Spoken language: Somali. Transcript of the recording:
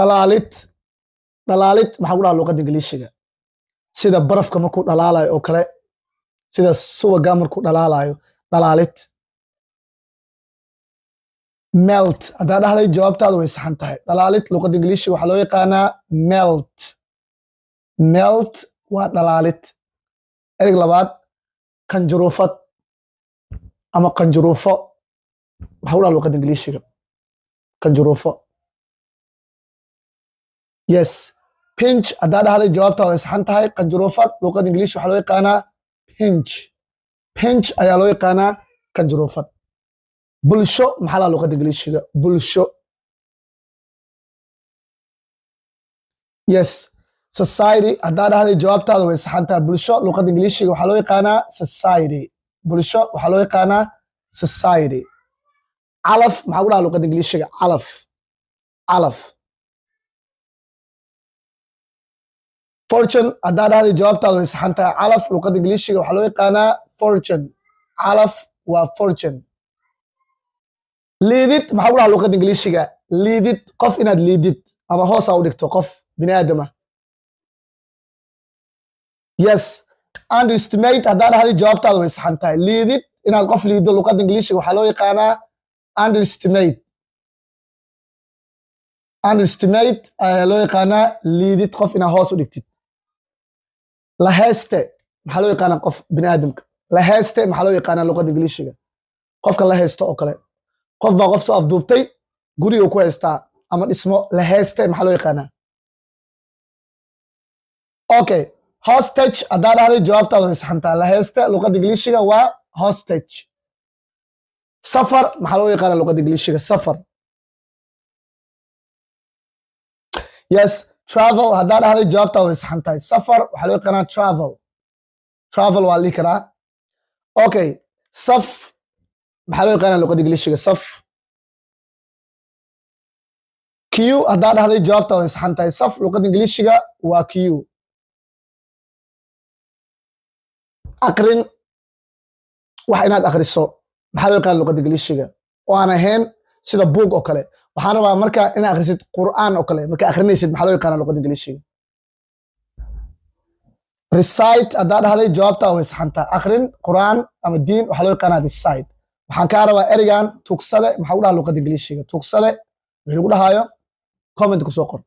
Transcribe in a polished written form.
dhalaalid dhalaalid maxaa ku dhaha luqadda ingiliishiga sida barafka markuu dhalaalayo oo kale sida subaga markuu dhalaalayo dhalaalid melt haddaa dhahday jawaabtaada way saxan tahay dhalaalid luqadda ingiliishiga waxaa loo yaqaanaa melt melt waa dhalaalid ereg labaad qanjuruufad ama qanjuruufo maxaa ku dhaha luqadda ingiliishiga qanjuruufo yes pinch haddaa dhahday jawaabtaada way saxan tahay qanjuruufad luqadda ingiliish waxaa loo yaqaanaa pinch pinch ayaa loo yaqaanaa qanjuruufad bulsho maxaa laha luqadda ingiliishiga bulsho yes society haddaa dhahday jawaabtaada way saxan tahay bulsho luqadda ingiliishiga waxaa loo yaqaanaa society bulsho waxaa loo yaqaanaa society calaf maxaa ku dhaha luqadda ingiliishiga calaf calaf fortune haddaa dhahday jawaabtaada way saxan tahay calaf luqadda ingiliishiga waxaa loo yaqaanaa fortune calaf waa fortune liidid maxaa ku dhaha luqadda ingiliishiga liidid qof inaad liidid ama hoosaa u dhigto qof bini aadama yes underestimate haddaa dhahday jawaabtaada way saxan tahay liidid inaad qof liido luqadda ingiliishiga waxaa loo yaqaanaa underestimate underestimate ayaa loo yaqaanaa liidid qof inaad hoos u dhigtid laheeste maxaa loo yaqaanaa qof bini aadamka laheeste maxaa loo yaqaanaa luqadda ingiliishiga qofka la heesto oo kale qof baa qof soo afduubtay guriga ku haystaa ama dhismo laheeste maxaa loo yaqaanaa okay hostage haddaa dhahday jawaabtaada way saxantaa laheeste luqadda ingiliishiga waa hostage safar maxaa loo yaqaanaa luqadda ingiliishiga safar yes travel haddaa dhahday jawaabtaada way saxan tahay safar waxaa loo yaqaanaa travel travel waa la dhihi karaa okay saf maxaa loo yaqaanaa luqadda ingiliishiga saf q haddaa dhahday jawaabtaada way saxan tahay saf luqadda ingiliishiga waa q aqrin wax inaad akhriso maxaa loo yaqaanaa luqadda ingiliishiga oo aan ahayn sida buug oo kale waxaan rabaa markaa inaad akhrisid qur'aan oo kale markaa akhrinaysid maxaa loo yaqaanaa luqadda ingiliishiga recite haddaa dhahday jawaabtaa way saxantaa akhrin qur'aan ama diin waxaa loo yaqaanaa recite waxaan kaa rabaa erigan tugsade maxaa ku dhaha luqadda ingiliishiga tugsade wixii lagu dhahaayo comment ku soo qor